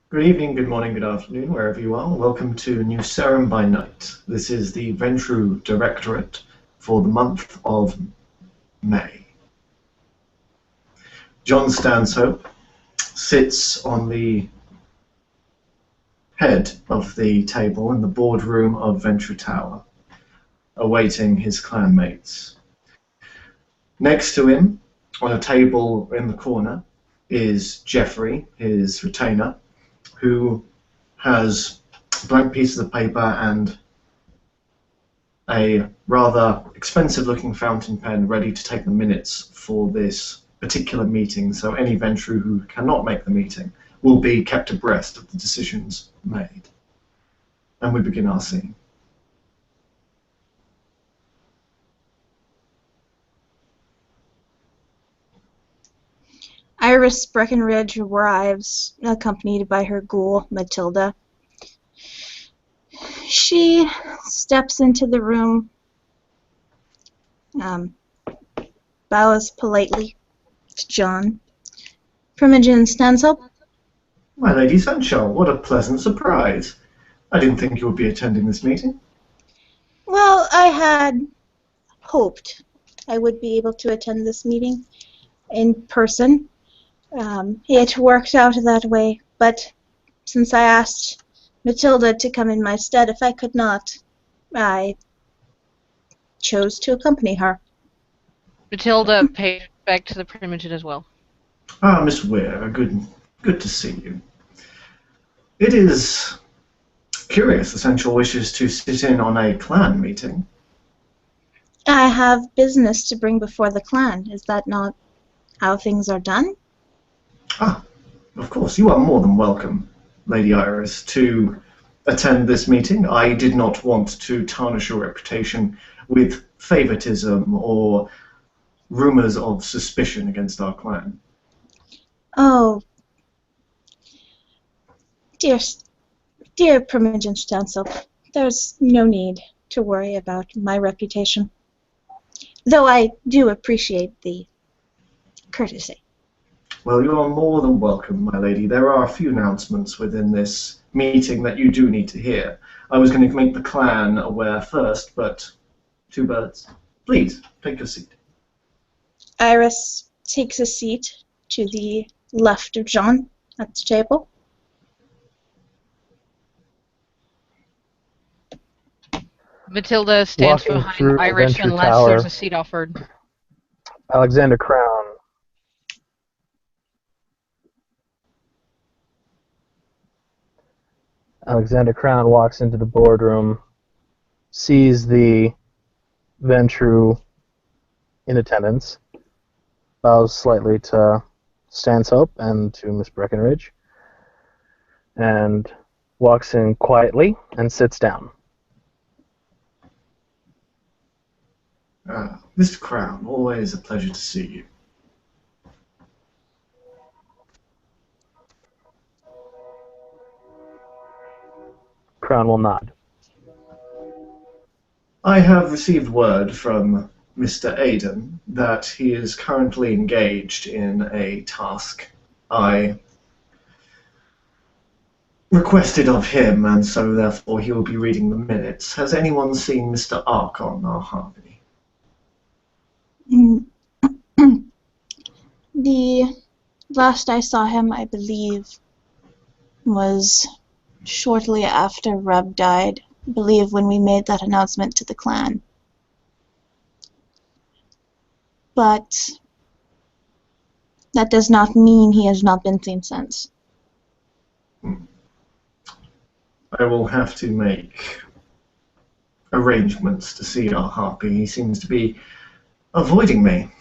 Good evening, good morning, good afternoon, wherever you are. Welcome to New Serum by Night. This is the Ventrue Directorate for the month of May. John Stanhope sits on the head of the table in the boardroom of Ventrue Tower, awaiting his clanmates. Next to him, on a table in the corner, is Geoffrey, his retainer, who has blank pieces of paper and a rather expensive-looking fountain pen ready to take the minutes for this particular meeting, so any Ventrue who cannot make the meeting will be kept abreast of the decisions made. And we begin our scene. Iris Breckenridge arrives, accompanied by her ghoul, Matilda. She steps into the room, bows politely to John. Primogen stands up. My Lady Sunshine, what a pleasant surprise. I didn't think you would be attending this meeting. Well, I had hoped I would be able to attend this meeting in person. It worked out that way, but since I asked Matilda to come in my stead, if I could not, I chose to accompany her. Matilda paid back to the Primogen as well. Ah, Miss Weir, good to see you. It is curious the Central wishes to sit in on a clan meeting. I have business to bring before the clan. Is that not how things are done? Ah, of course, you are more than welcome, Lady Iris, to attend this meeting. I did not want to tarnish your reputation with favoritism or rumors of suspicion against our clan. Oh, dear Primogen Stansel, there's no need to worry about my reputation, though I do appreciate the courtesy. Well, you are more than welcome, my lady. There are a few announcements within this meeting that you do need to hear. I was going to make the clan aware first, but two birds. Please, take your seat. Iris takes a seat to the left of John at the table. Matilda stands Walking behind through Iris Ventrue unless Tower. there's a seat offered. Alexander Crown. Alexander Crown walks into the boardroom, sees the Ventrue in attendance, bows slightly to Stanhope and to Miss Breckenridge, and walks in quietly and sits down. Mr. Crown, always a pleasure to see you. Crown will nod. I have received word from Mr. Aiden that he is currently engaged in a task I requested of him, and so therefore he will be reading the minutes. Has anyone seen Mr. Archon, our Harvey? The last I saw him, I believe, was shortly after Rub died. I believe when we made that announcement to the clan. But that does not mean he has not been seen since. I will have to make arrangements to see our Harpy. He seems to be avoiding me.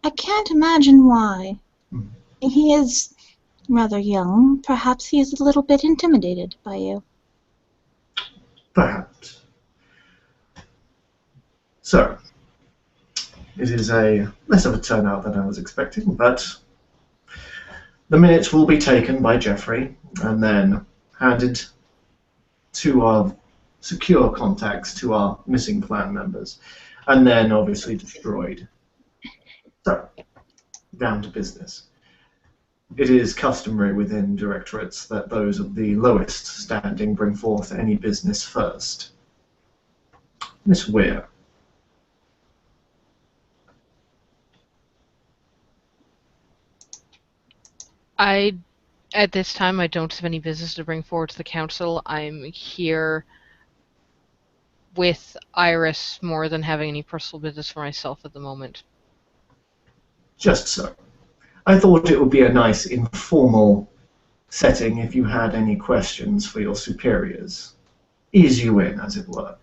I can't imagine why. He is rather young. Perhaps he is a little bit intimidated by you. Perhaps. So, it is a less of a turnout than I was expecting, but the minutes will be taken by Geoffrey and then handed to our secure contacts, to our missing clan members, and then obviously destroyed. So, down to business. It is customary within directorates that those of the lowest standing bring forth any business first. Miss Weir. At this time, I don't have any business to bring forward to the council. I'm here with Iris more than having any personal business for myself at the moment. Just so. I thought it would be a nice informal setting if you had any questions for your superiors. Ease you in, as it were.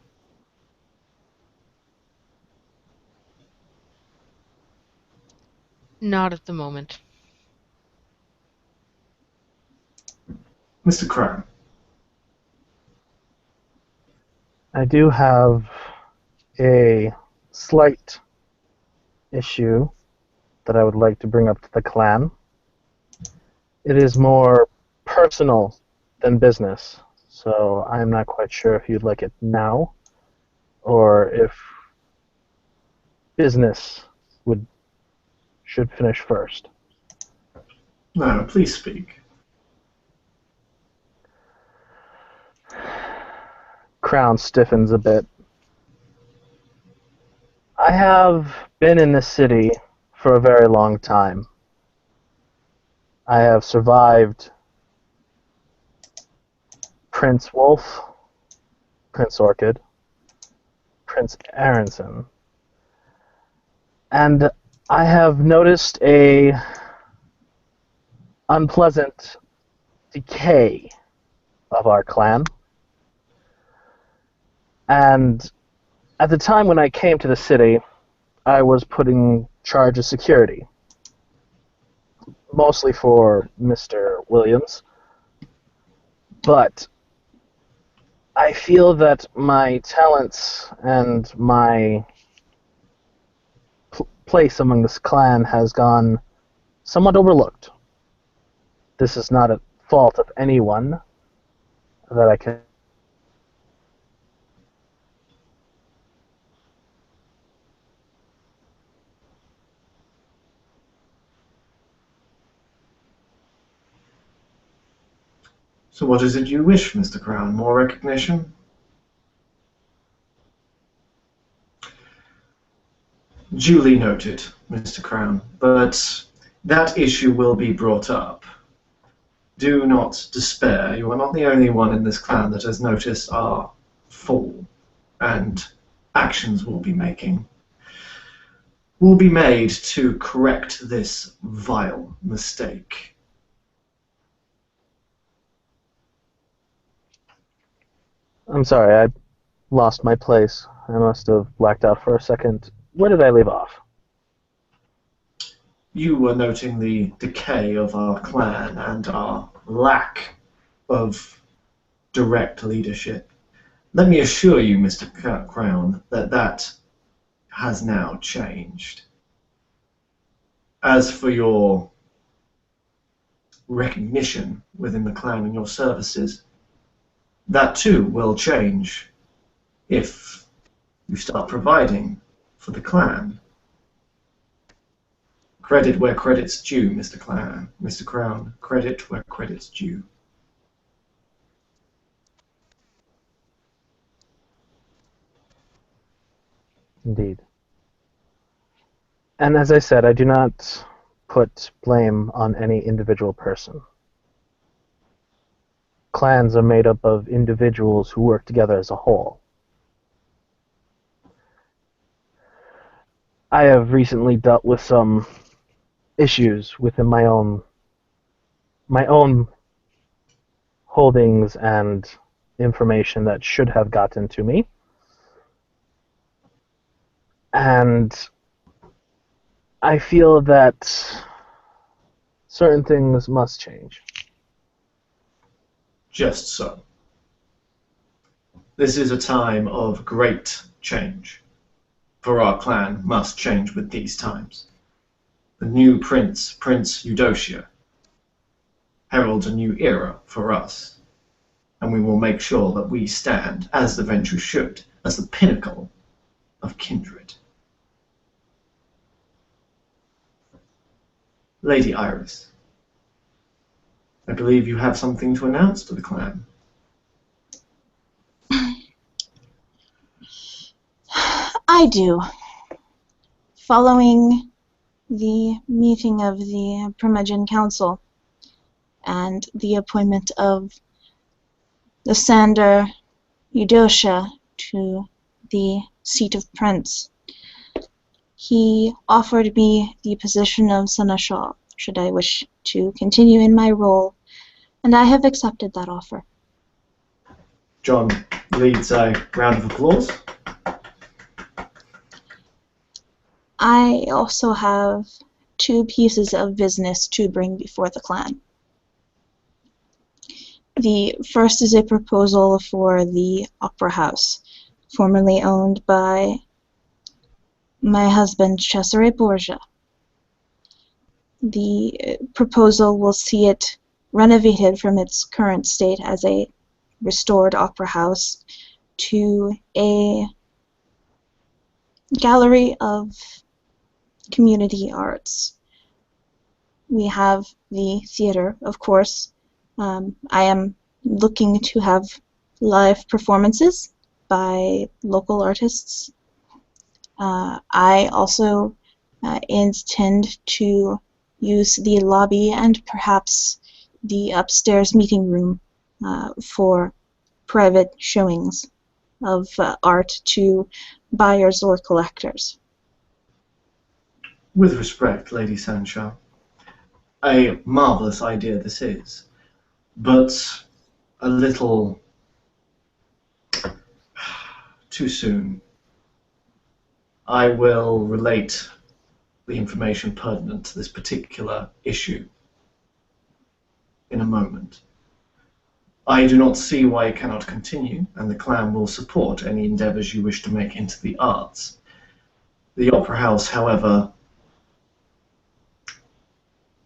Not at the moment. Mr. Crown. I do have a slight issue that I would like to bring up to the clan. It is more personal than business, so I'm not quite sure if you'd like it now or if business should finish first. No, please speak. Crown stiffens a bit. I have been in this city for a very long time. I have survived Prince Wolf, Prince Orchid, Prince Aronson, and I have noticed a unpleasant decay of our clan. And at the time when I came to the city, I was put in charge of security, mostly for Mr. Williams. But I feel that my talents and my place among this clan has gone somewhat overlooked. This is not a fault of anyone that I can. So what is it you wish, Mr. Crown? More recognition? Duly noted, Mr. Crown, but that issue will be brought up. Do not despair. You are not the only one in this clan that has noticed our fall, and actions will be made to correct this vile mistake. I'm sorry, I lost my place. I must have blacked out for a second. Where did I leave off? You were noting the decay of our clan and our lack of direct leadership. Let me assure you, Mr. Crown, that has now changed. As for your recognition within the clan and your services, that too will change if you start providing for the clan. Credit where credit's due, Mr. Crown. Credit where credit's due. Indeed. And as I said, I do not put blame on any individual person. Clans are made up of individuals who work together as a whole. I have recently dealt with some issues within my own holdings and information that should have gotten to me. And I feel that certain things must change. Just so. This is a time of great change, for our clan must change with these times. The new prince, Prince Eudocia, heralds a new era for us, and we will make sure that we stand, as the Ventrue should, as the pinnacle of kindred. Lady Iris. I believe you have something to announce to the clan. I do. Following the meeting of the Primogen Council and the appointment of Lysander Eudocia to the seat of Prince, he offered me the position of Seneschal, should I wish to continue in my role, and I have accepted that offer. John leads a round of applause. I also have 2 pieces of business to bring before the clan. The first is a proposal for the Opera House, formerly owned by my husband, Cesare Borgia. The proposal will see it renovated from its current state as a restored opera house to a gallery of community arts. We have the theater, of course. I am looking to have live performances by local artists. I also intend to use the lobby and perhaps the upstairs meeting room for private showings of art to buyers or collectors. With respect, Lady Sancho, a marvellous idea this is, but a little too soon. I will relate the information pertinent to this particular issue in a moment. I do not see why it cannot continue, and the clan will support any endeavours you wish to make into the arts. The Opera House, however,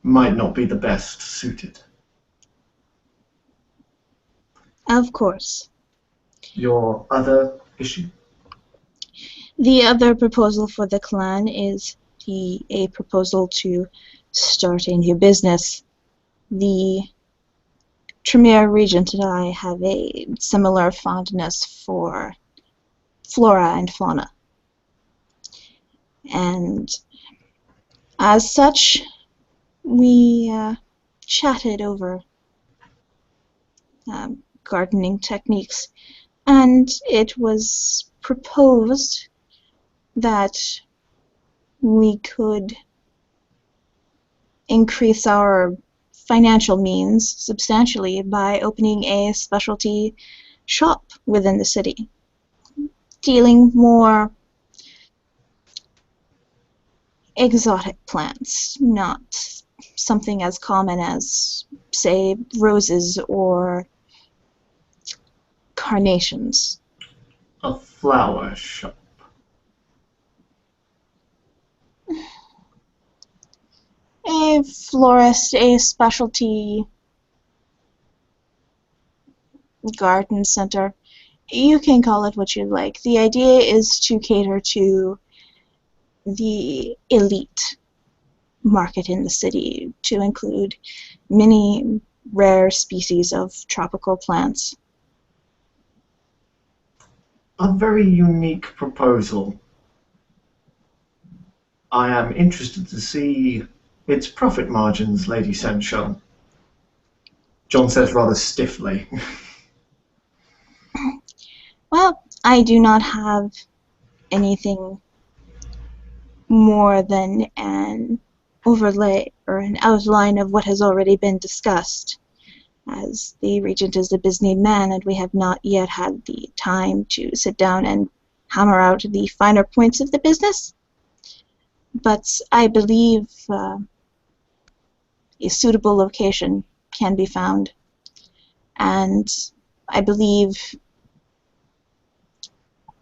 might not be the best suited. Of course. Your other issue? The other proposal for the clan is a proposal to start a new business. The Tremere Regent and I have a similar fondness for flora and fauna. And as such, we chatted over gardening techniques, and it was proposed that we could increase our financial means substantially by opening a specialty shop within the city, dealing more exotic plants, not something as common as, say, roses or carnations. A flower shop. A florist, a specialty garden center. You can call it what you like. The idea is to cater to the elite market in the city, to include many rare species of tropical plants. A very unique proposal. I am interested to see its profit margins, Lady Sancho. John says rather stiffly. Well, I do not have anything more than an overlay or an outline of what has already been discussed, as the Regent is a busy man and we have not yet had the time to sit down and hammer out the finer points of the business. But I believe a suitable location can be found, and I believe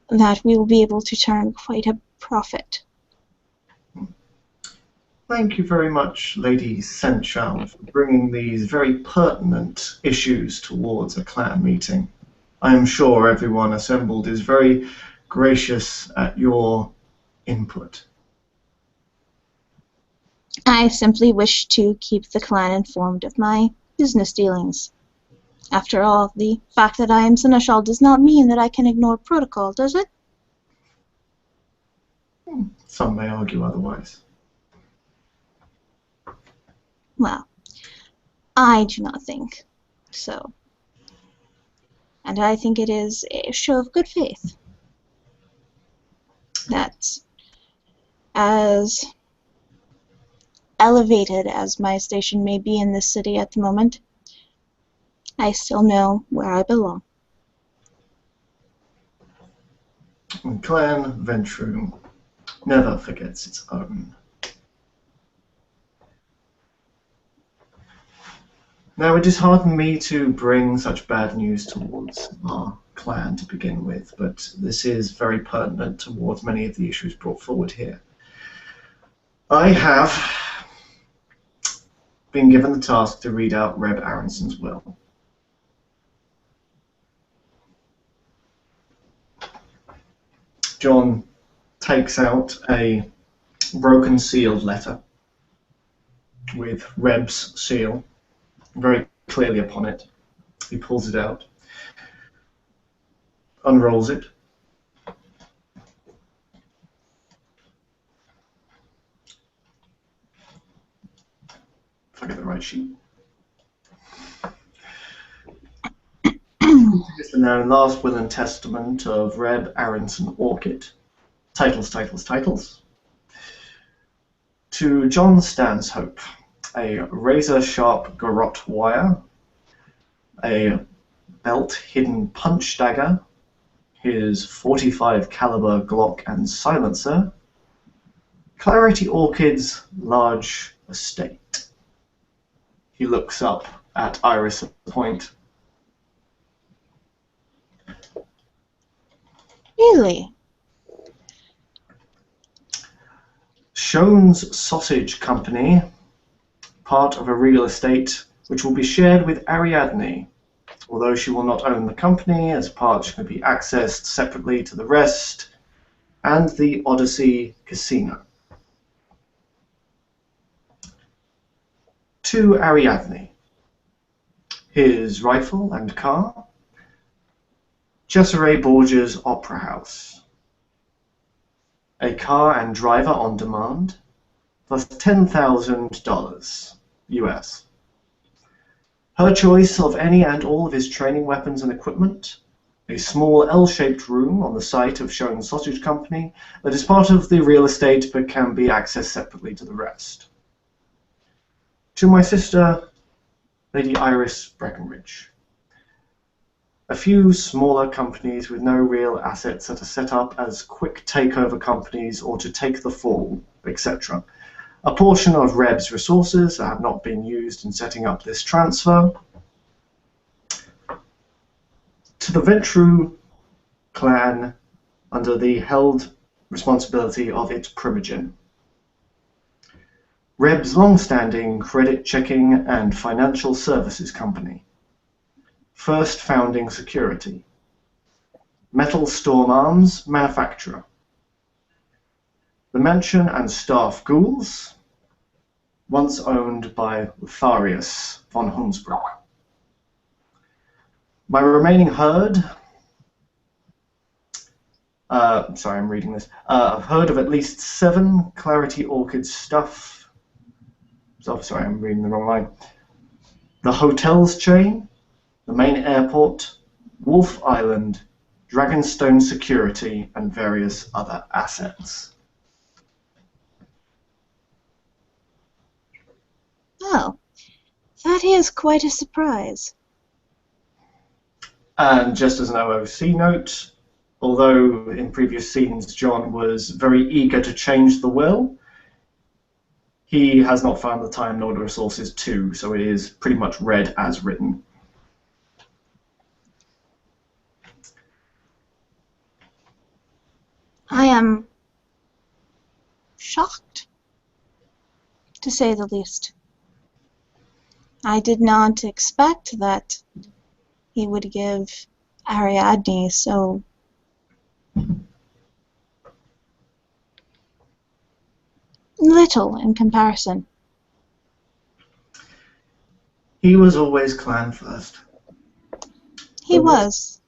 that we will be able to turn quite a profit. Thank you very much, Lady Sancho, for bringing these very pertinent issues towards a clan meeting. I am sure everyone assembled is very gracious at your input. I simply wish to keep the clan informed of my business dealings. After all, the fact that I am seneschal does not mean that I can ignore protocol, does it? Some may argue otherwise. Well, I do not think so. And I think it is a show of good faith that, as elevated as my station may be in this city at the moment, I still know where I belong. And Clan Ventrue never forgets its own. Now, it disheartened me to bring such bad news towards our clan to begin with, but this is very pertinent towards many of the issues brought forward here. I have been given the task to read out Reb Aronson's will. John takes out a broken sealed letter with Reb's seal very clearly upon it. He pulls it out, unrolls it, if I get the right sheet. It's the known last will and testament of Reb Aronson Orchid. Titles. To John Stanshope, a razor-sharp garrote wire, a belt-hidden punch dagger, his .45 caliber Glock and silencer, Clarity Orchid's large estate. He looks up at Iris at the point. Really? Schoen's Sausage Company, part of a real estate which will be shared with Ariadne. Although she will not own the company, as part can be accessed separately to the rest, and the Odyssey Casino. To Ariadne, his rifle and car, Cesare Borgia's Opera House, a car and driver on demand, plus $10,000 US. Her choice of any and all of his training weapons and equipment, a small L-shaped room on the site of Schoen's Sausage Company that is part of the real estate but can be accessed separately to the rest. To my sister, Lady Iris Breckenridge. A few smaller companies with no real assets that are set up as quick takeover companies or to take the fall, etc. A portion of Reb's resources that have not been used in setting up this transfer. To the Ventrue clan under the held responsibility of its primogen. Reb's long-standing credit checking and financial services company. First Founding Security. Metal Storm Arms manufacturer. The mansion and staff ghouls, once owned by Lotharius von Hunsbrook. My remaining herd, I'm reading this, a herd of at least 7 Clarity Orchid stuff. Sorry, I'm reading the wrong line. The hotels chain, the main airport, Wolf Island, Dragonstone Security, and various other assets. Oh, that is quite a surprise. And just as an OOC note, although in previous scenes John was very eager to change the will, he has not found the time nor the resources to, so it is pretty much read as written. I am shocked, to say the least. I did not expect that he would give Ariadne so little in comparison. He was always clan first. He was.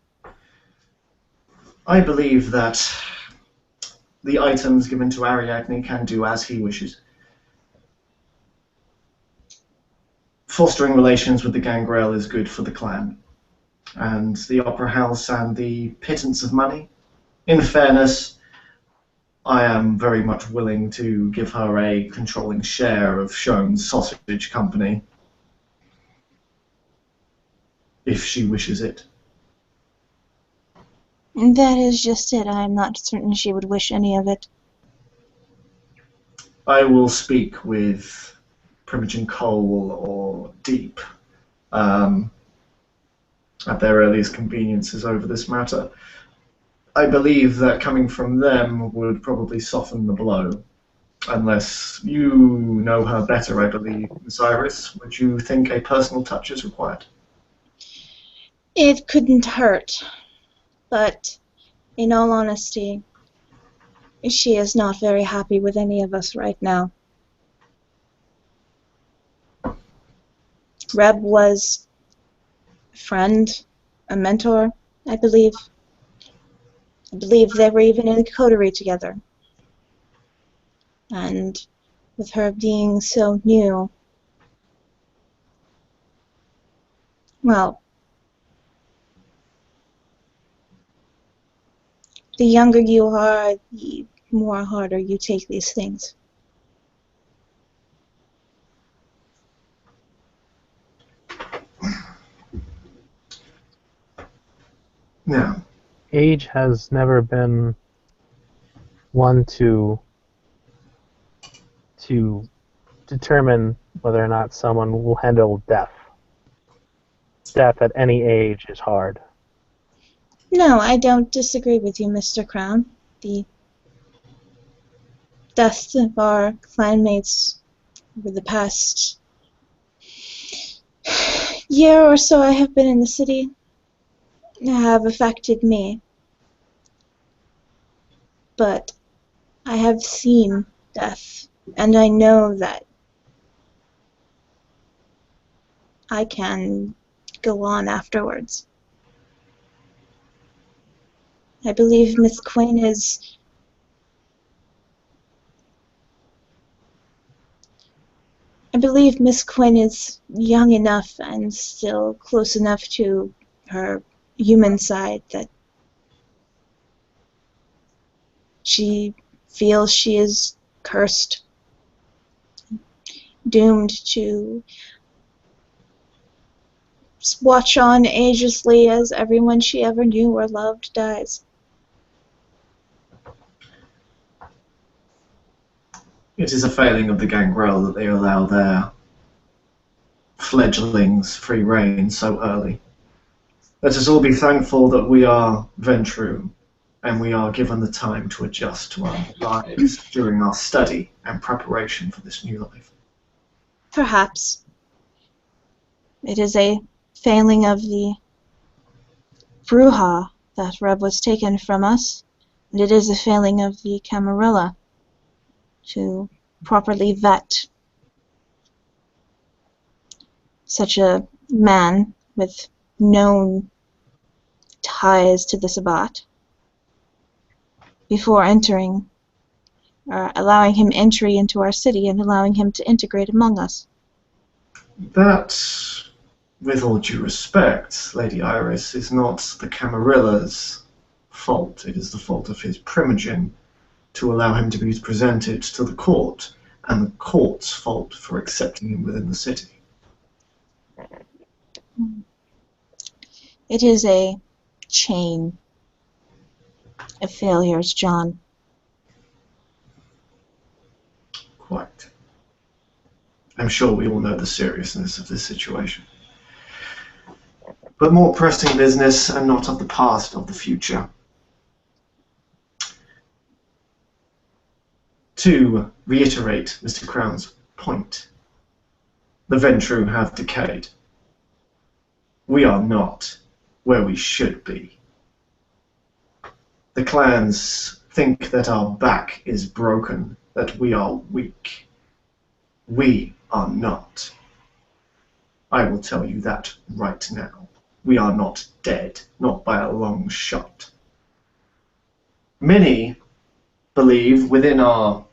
I believe that the items given to Ariadne can do as he wishes. Fostering relations with the Gangrel is good for the clan. And the Opera House and the pittance of money. In fairness, I am very much willing to give her a controlling share of Schoen's sausage company, if she wishes it. That is just it. I am not certain she would wish any of it. I will speak with Primogen Cole or Deep at their earliest conveniences over this matter. I believe that coming from them would probably soften the blow. Unless you know her better, I believe, Miss Iris. Would you think a personal touch is required? It couldn't hurt, but in all honesty, she is not very happy with any of us right now. Reb was a friend, a mentor, I believe. I believe they were even in a coterie together. And with her being so new, well, the younger you are, the more harder you take these things. Yeah. Age has never been one to determine whether or not someone will handle death. Death at any age is hard. No, I don't disagree with you, Mr. Crown. The deaths of our clanmates over the past year or so I have been in the city have affected me. But I have seen death, and I know that I can go on afterwards. I believe Miss Quinn is young enough and still close enough to her human side that she feels she is cursed, doomed to watch on agelessly as everyone she ever knew or loved dies. It is a failing of the Gangrel that they allow their fledglings free rein so early. Let us all be thankful that we are Ventrue, and we are given the time to adjust to our lives during our study and preparation for this new life. Perhaps. It is a failing of the Bruja that Reb was taken from us, and it is a failing of the Camarilla to properly vet such a man with known ties to the Sabbat before entering, or allowing him entry into our city and allowing him to integrate among us. That, with all due respect, Lady Iris, is not the Camarilla's fault. It is the fault of his Primogen to allow him to be presented to the court, and the court's fault for accepting him within the city. It is a chain of failures, John. Quite. I'm sure we all know the seriousness of this situation. But more pressing business, and not of the past, of the future. To reiterate Mr. Crown's point, the Ventrue have decayed. We are not where we should be. The clans think that our back is broken, that we are weak. We are not. I will tell you that right now. We are not dead, not by a long shot. Many believe within our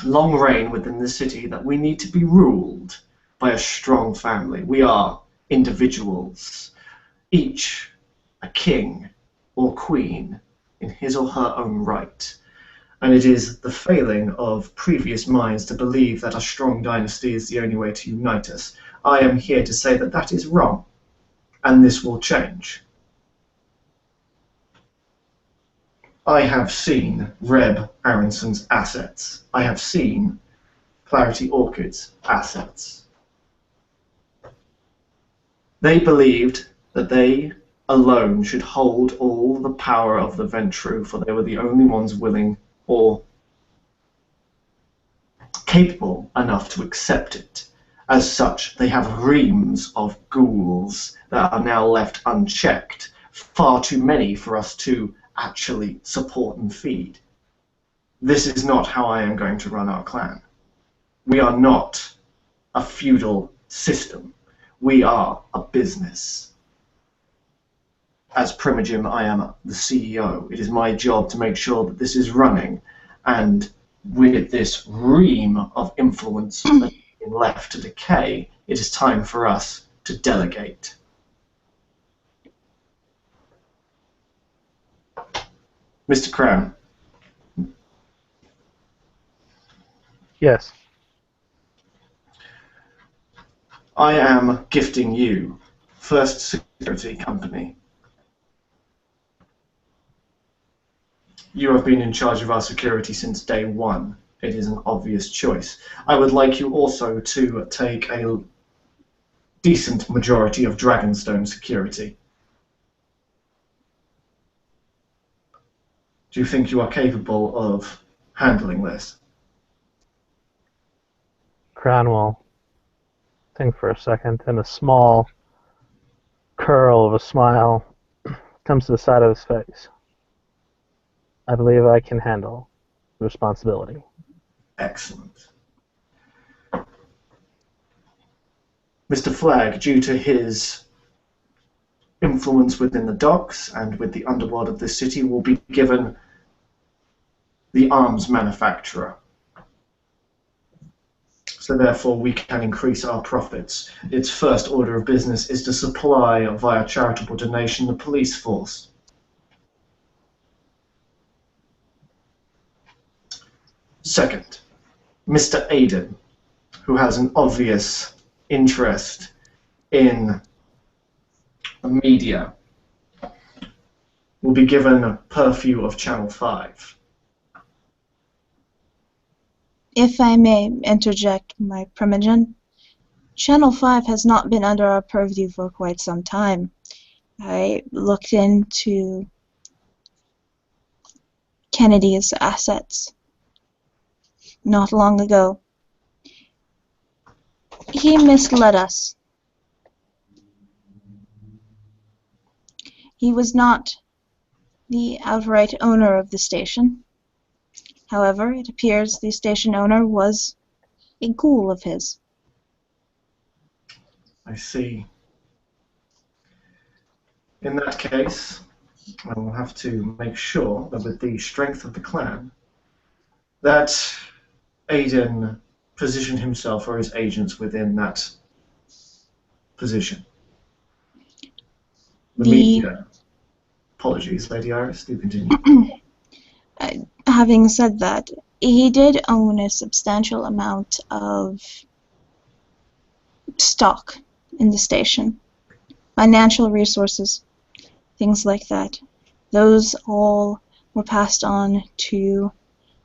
long reign within the city that we need to be ruled by a strong family. We are individuals, each a king or queen in his or her own right. And it is the failing of previous minds to believe that a strong dynasty is the only way to unite us. I am here to say that that is wrong, and this will change. I have seen Reb Aronson's assets. I have seen Clarity Orchid's assets. They believed that they alone should hold all the power of the Ventrue, for they were the only ones willing or capable enough to accept it. As such, they have reams of ghouls that are now left unchecked, far too many for us to actually support and feed. This is not how I am going to run our clan. We are not a feudal system. We are a business. As Primigim, I am the CEO. It is my job to make sure that this is running, and with this ream of influence left to decay, it is time for us to delegate. Mr. Crown. Yes. I am gifting you First Security Company. You have been in charge of our security since day one. It is an obvious choice. I would like you also to take a decent majority of Dragonstone security. Do you think you are capable of handling this? Crown will think for a second, and a small curl of a smile comes to the side of his face. I believe I can handle the responsibility. Excellent. Mr. Flagg, due to his influence within the docks and with the underworld of the city, will be given the arms manufacturer. So therefore we can increase our profits. Its first order of business is to supply via charitable donation the police force. Second, Mr. Aiden, who has an obvious interest in the media, will be given a purview of Channel 5. If I may interject, my Primogen, Channel 5 has not been under our purview for quite some time. I looked into Kennedy's assets not long ago. He misled us. He was not the outright owner of the station. However, it appears the station owner was a ghoul of his. I see. In that case, I will have to make sure that with the strength of the clan, that Aiden positioned himself or his agents within that position. The media. Apologies, Lady Iris, do continue. Having said that, he did own a substantial amount of stock in the station, financial resources, things like that. Those all were passed on to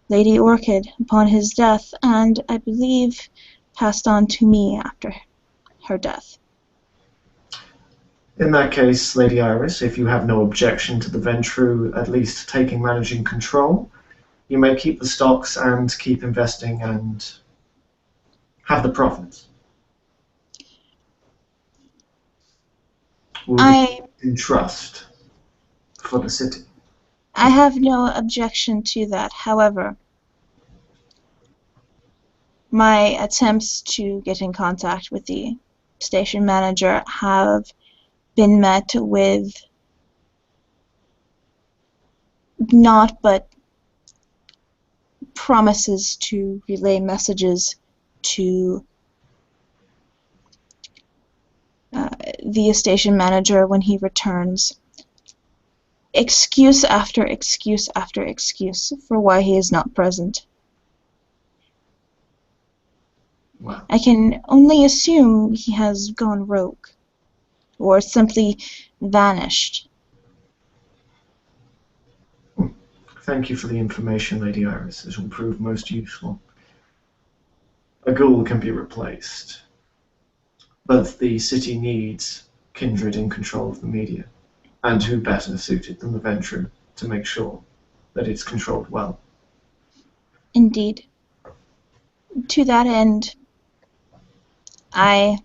Lady Orchid upon his death, and I believe passed on to me after her death. In that case, Lady Iris, if you have no objection to the Ventrue at least managing control, you may keep the stocks and keep investing and have the profits. We'll be in trust for the city. I have no objection to that. However, my attempts to get in contact with the station manager have been met with naught but promises to relay messages to the station manager when he returns. Excuse after excuse after excuse for why he is not present. Wow. I can only assume he has gone rogue, or simply vanished. Thank you for the information, Lady Iris. It will prove most useful. A ghoul can be replaced, but the city needs kindred in control of the media, and who better suited than the Ventrue to make sure that it's controlled well. Indeed. To that end, I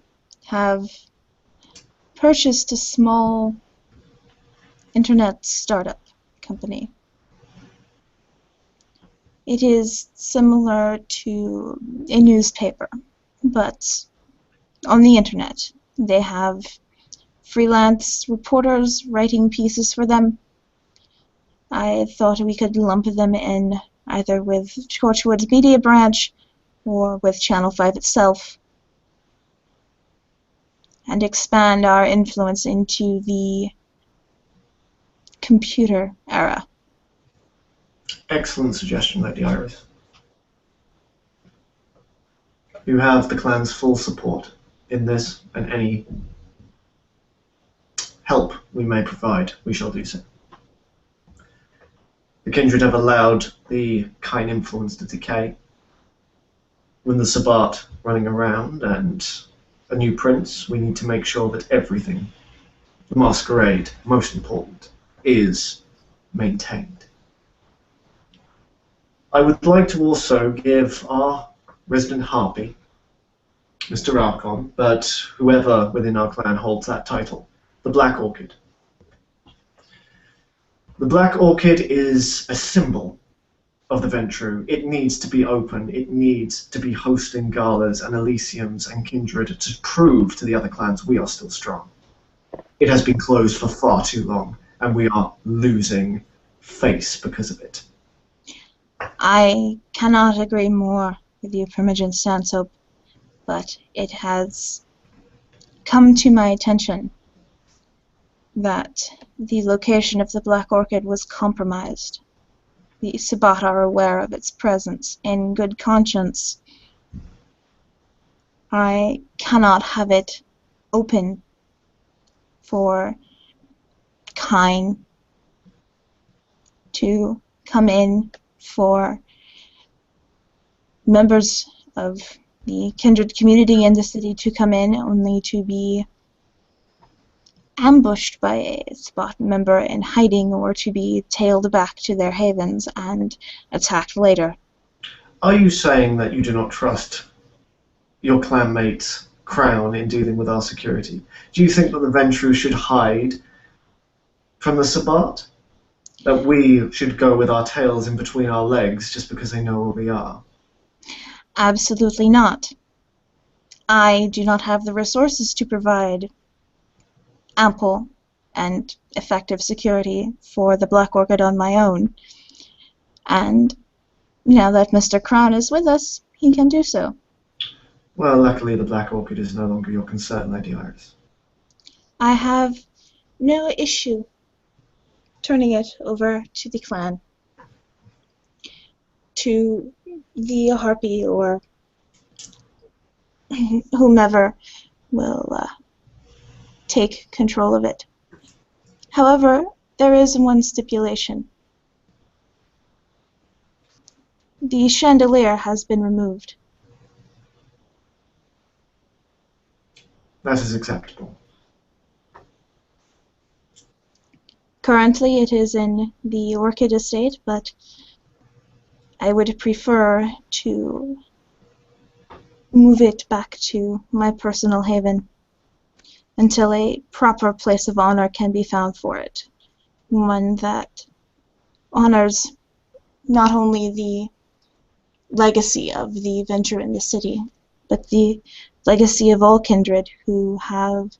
have purchased a small internet startup company. It is similar to a newspaper, but on the internet. They have freelance reporters writing pieces for them. I thought we could lump them in either with Torchwood's media branch or with Channel 5 itself, and expand our influence into the computer era. Excellent suggestion, Lady Iris. You have the clan's full support in this, and any help we may provide, we shall do so. The kindred have allowed the Kine influence to decay. When the Sabbat running around and a new prince, we need to make sure that everything, the masquerade, most important, is maintained. I would like to also give our resident harpy, Mr. Archon, but whoever within our clan holds that title, the Black Orchid. The Black Orchid is a symbol of the Ventrue. It needs to be open. It needs to be hosting galas and Elysiums and Kindred to prove to the other clans we are still strong. It has been closed for far too long, and we are losing face because of it. I cannot agree more with you, Primogen Stansoap, but it has come to my attention that the location of the Black Orchid was compromised. The Sabbat are aware of its presence. In good conscience, I cannot have it open for Kine to come in, for members of the kindred community in the city to come in, only to be ambushed by a Sabbat member in hiding, or to be tailed back to their havens and attacked later. Are you saying that you do not trust your clanmate's crown in dealing with our security? Do you think that the Ventrue should hide from the Sabbat? That we should go with our tails in between our legs just because they know where we are? Absolutely not. I do not have the resources to provide ample and effective security for the Black Orchid on my own. And now that Mr. Crown is with us, he can do so. Well, luckily the Black Orchid is no longer your concern, Lady Iris. I have no issue turning it over to the clan, to the Harpy or whomever will take control of it. However, there is one stipulation. The chandelier has been removed. That is acceptable. Currently it is in the Orchid Estate, but I would prefer to move it back to my personal haven until a proper place of honor can be found for it. One that honors not only the legacy of the Ventrue in the city, but the legacy of all kindred who have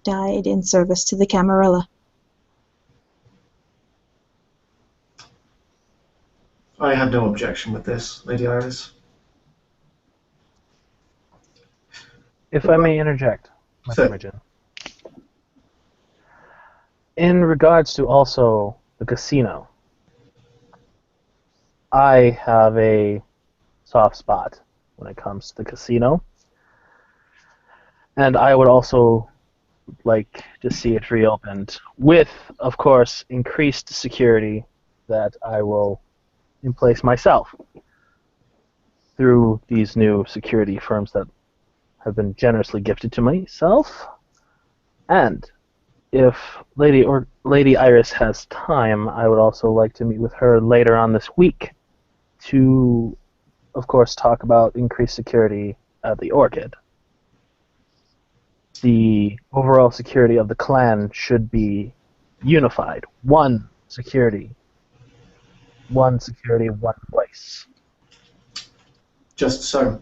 died in service to the Camarilla. I have no objection with this, Lady Iris. If I may interject, my Sir. Imogen. In regards to also the casino, I have a soft spot when it comes to the casino. And I would also like to see it reopened with, of course, increased security that I will in place myself through these new security firms that have been generously gifted to myself. And if Lady Iris has time, I would also like to meet with her later on this week to, of course, talk about increased security at the Orchid. The overall security of the clan should be unified. One security, one place. Just so.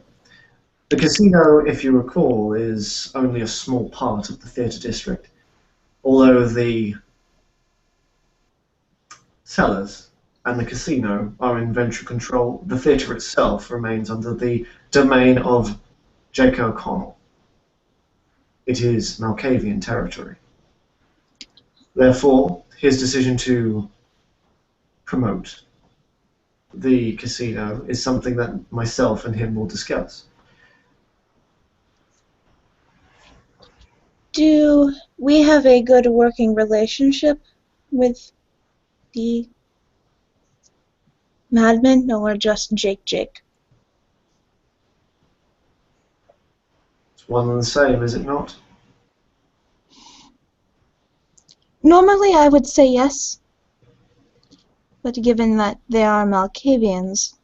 The casino, if you recall, is only a small part of the theatre district, although the cellars and the casino are in Ventrue control. The theatre itself remains under the domain of Jake O'Connell. It is Malkavian territory. Therefore, his decision to promote the casino is something that myself and him will discuss. Do we have a good working relationship with the madman, or just Jake? It's one and the same, is it not? Normally I would say yes, but given that they are Malkavians,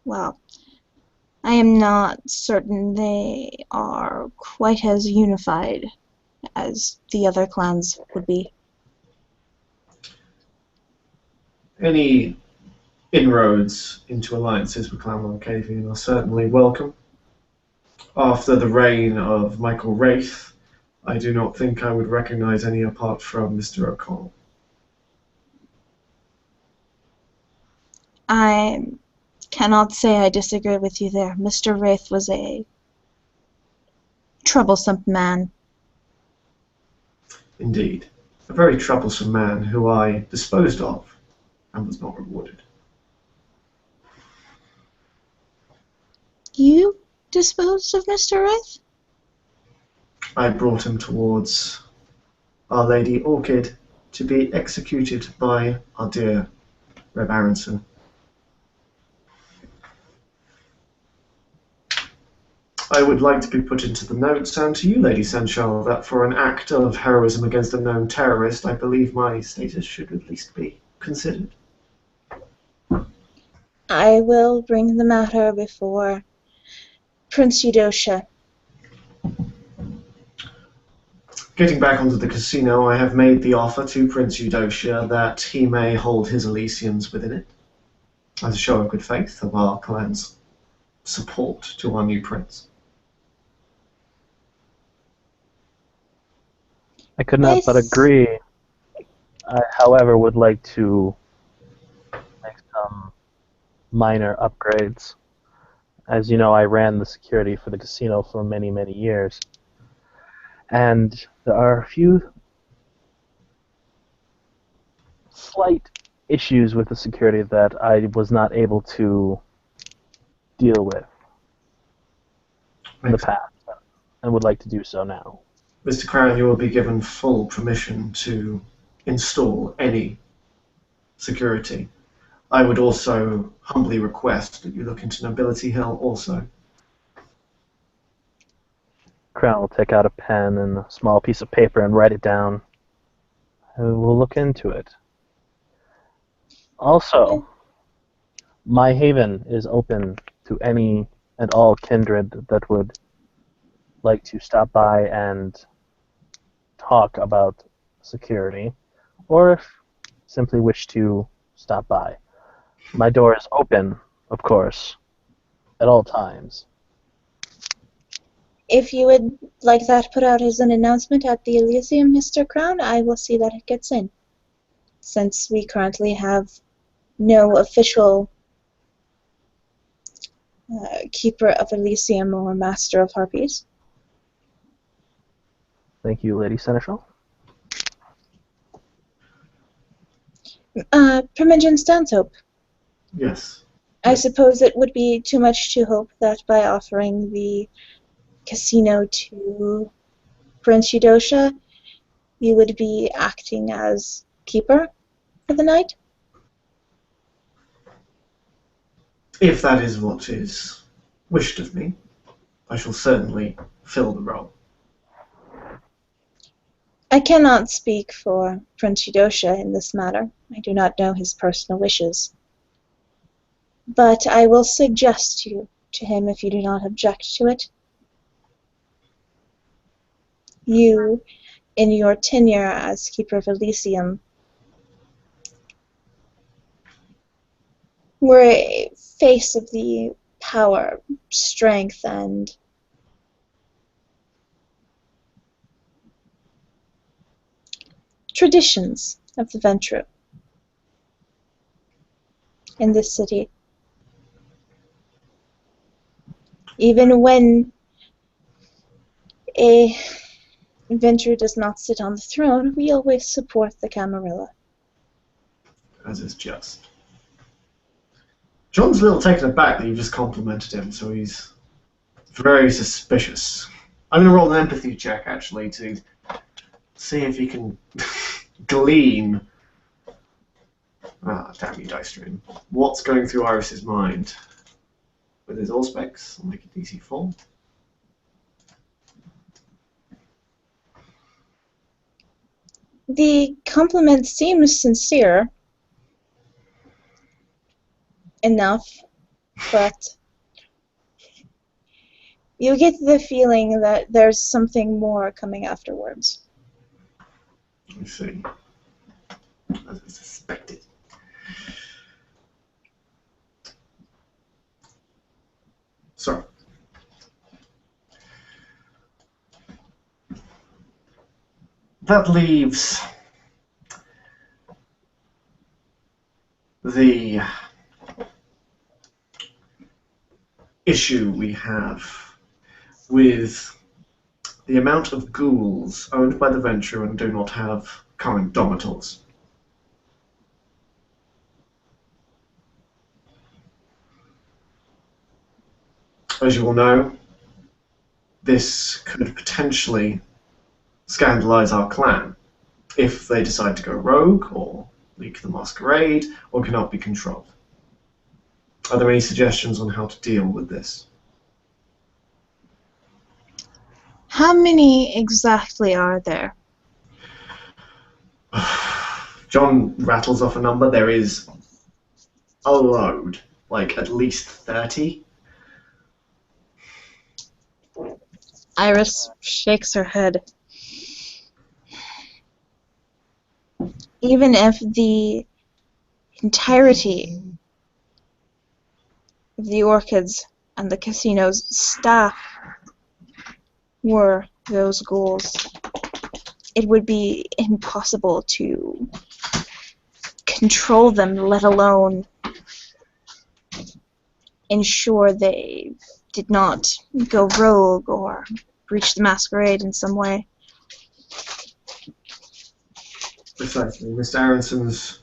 well, I am not certain they are quite as unified as the other clans would be. Any inroads into alliances with Clan Malkavian are certainly welcome. After the reign of Michael Wraith, I do not think I would recognize any apart from Mr. O'Connell. I cannot say I disagree with you there. Mr. Wraith was a troublesome man. Indeed. A very troublesome man who I disposed of and was not rewarded. You disposed of Mr. Wraith? I brought him towards Our Lady Orchid to be executed by our dear Reb Aronson. I would like to be put into the notes, and to you, Lady Sanchal, that for an act of heroism against a known terrorist, I believe my status should at least be considered. I will bring the matter before Prince Eudocia. Getting back onto the casino, I have made the offer to Prince Eudocia that he may hold his Elysians within it, as a show of good faith of our clan's support to our new prince. I could not but agree. I, however, would like to make some minor upgrades. As you know, I ran the security for the casino for many, many years. And there are a few slight issues with the security that I was not able to deal with in the past, and would like to do so now. Mr. Crown, you will be given full permission to install any security. I would also humbly request that you look into Nobility Hill also. Crown will take out a pen and a small piece of paper and write it down. We'll look into it. Also, my haven is open to any and all kindred that would like to stop by and talk about security, or if simply wish to stop by. My door is open, of course, at all times. If you would like that put out as an announcement at the Elysium, Mr. Crown, I will see that it gets in, since we currently have no official Keeper of Elysium or Master of Harpies. Thank you, Lady Seneschal. Primogen Stanhope. Yes. I suppose it would be too much to hope that by offering the casino to Prince Eudosha, you would be acting as keeper for the night? If that is what is wished of me, I shall certainly fill the role. I cannot speak for Prince Eudosha in this matter. I do not know his personal wishes. But I will suggest you to him if you do not object to it. You, in your tenure as Keeper of Elysium, were a face of the power, strength, and traditions of the Ventrue in this city. Even when a Ventrue does not sit on the throne, we always support the Camarilla. As is just. John's a little taken aback that you just complimented him, so he's very suspicious. I'm going to roll an empathy check, actually, to see if he can glean... Ah, damn you, Dice Stream. What's going through Iris's mind? With his Auspex, I'll make it DC 4. The compliment seems sincere enough, but you get the feeling that there's something more coming afterwards. I see. As I suspected. So. That leaves the issue we have with the amount of ghouls owned by the Ventrue and do not have current domitors. As you all know, this could potentially scandalize our clan if they decide to go rogue or leak the masquerade or cannot be controlled. Are there any suggestions on how to deal with this? How many exactly are there? John rattles off a number. There is a load, like at least 30. Iris shakes her head. Even if the entirety of the Orchids and the casino's staff were those ghouls, it would be impossible to control them, let alone ensure they did not go rogue or breach the masquerade in some way. Precisely. Mr. Aronson's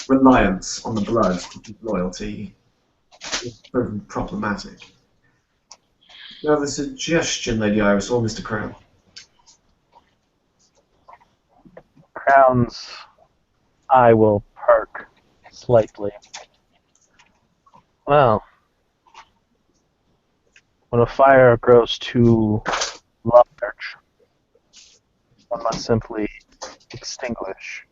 reliance on the blood to keep loyalty is proven problematic. You have a suggestion, Lady Iris, or Mr. Crown? Crown's eye will perk slightly. Well, when a fire grows too large, one must simply extinguish.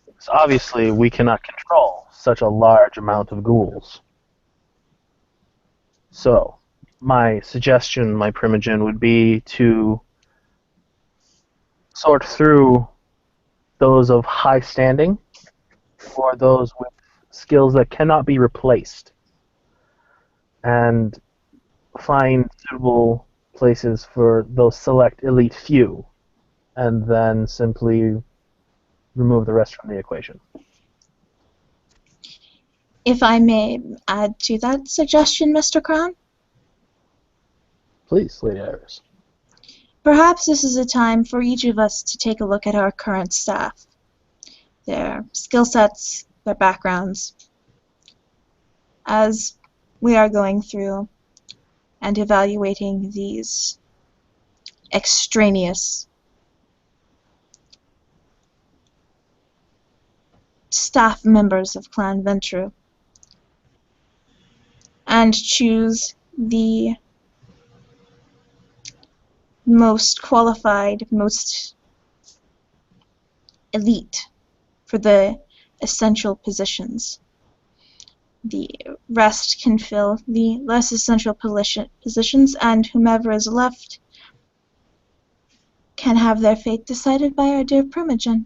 Because obviously we cannot control such a large amount of ghouls. So, my suggestion, my Primogen, would be to sort through those of high standing or those with skills that cannot be replaced, and find suitable places for those select elite few, and then simply remove the rest from the equation. If I may add to that suggestion, Mr. Crown, Please, Lady Iris. perhaps this is a time for each of us to take a look at our current staff, their skill sets, their backgrounds, as we are going through and evaluating these extraneous staff members of Clan Ventrue, and choose the most qualified, most elite for the essential positions. The rest can fill the less essential positions, and whomever is left can have their fate decided by our dear Primogen.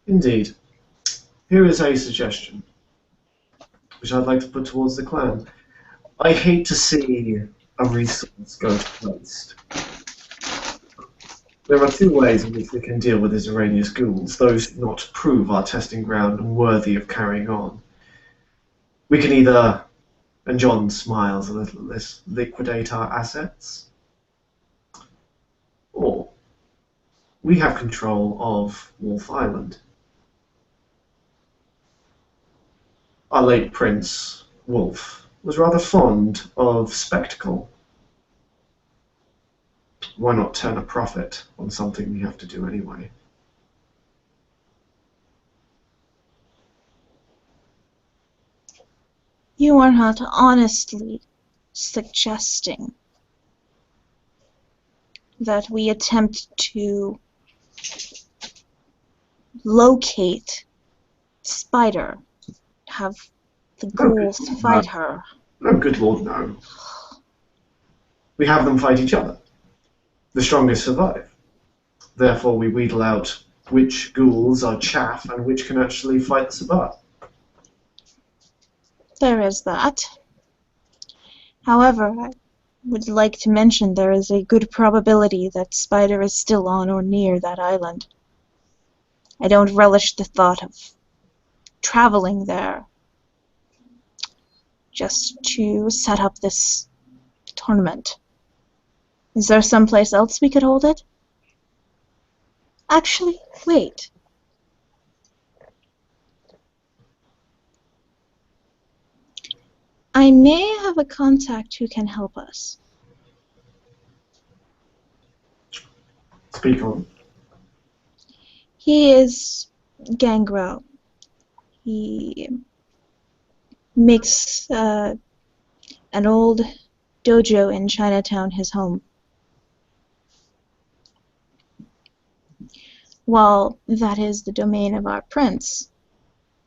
Indeed. Here is a suggestion, which I'd like to put towards the clan. I hate to see a resource go to waste. There are two ways in which we can deal with these erroneous ghouls, those do not prove our testing ground and worthy of carrying on. We can either, and John smiles a little at this, liquidate our assets, or we have control of Wolf Island. Our late Prince, Wolf, was rather fond of spectacle. Why not turn a profit on something we have to do anyway? You are not honestly suggesting that we attempt to locate Spider, have the ghouls fight her. Oh, good lord, no. We have them fight each other. The strongest survive. Therefore, we wheedle out which ghouls are chaff and which can actually fight the Sabbat. There is that. However, I would like to mention there is a good probability that Spider is still on or near that island. I don't relish the thought of traveling there just to set up this tournament. Is there someplace else we could hold it? Actually, wait. I may have a contact who can help us. Speak on. He is Gangrel. He makes an old dojo in Chinatown his home. While that is the domain of our prince,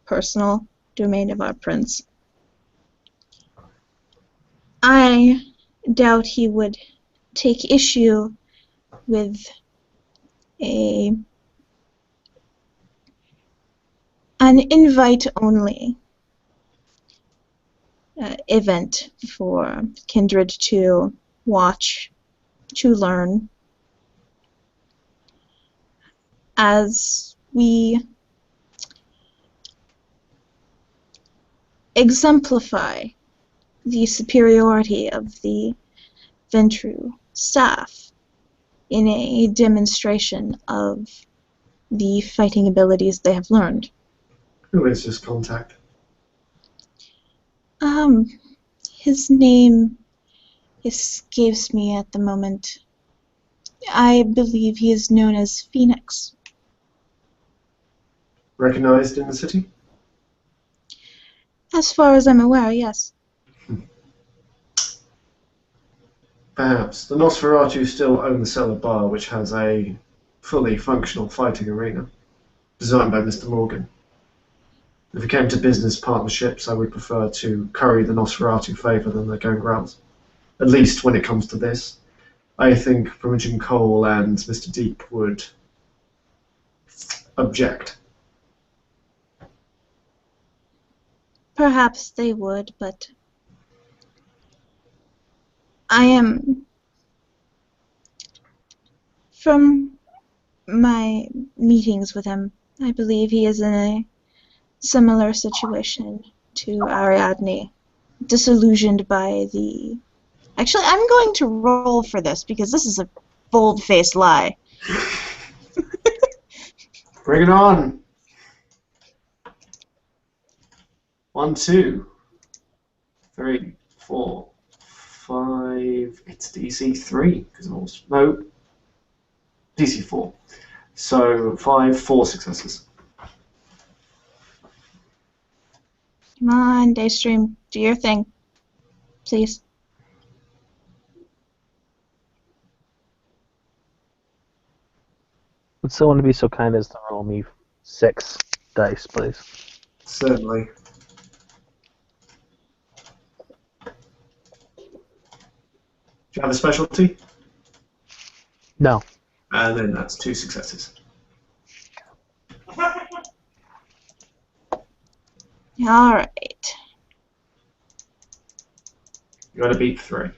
personal domain of our prince, I doubt he would take issue with an invite-only event for Kindred to watch, to learn, as we exemplify the superiority of the Ventrue staff in a demonstration of the fighting abilities they have learned. Who is this contact? His name escapes me at the moment. I believe he is known as Phoenix. Recognized in the city? As far as I'm aware, yes. Perhaps. The Nosferatu still own the cellar bar, which has a fully functional fighting arena, designed by Mr. Morgan. If it came to business partnerships, I would prefer to curry the Nosferatu favour than the Gangrels. At least when it comes to this. I think Primogen Cole and Mr. Deep would object. perhaps they would, but I am, from my meetings with him, I believe he is in a similar situation to Ariadne, disillusioned by the... Actually, I'm going to roll for this because this is a bold-faced lie. Bring it on. 1, 2, 3, 4, 5. It's DC 3 because no, DC 4. So 4 successes. Come on, Daystream, do your thing, please. Would someone be so kind as to roll me 6 dice, please? Certainly. Do you have a specialty? No. And then that's 2 successes. All right. You got to beat 3.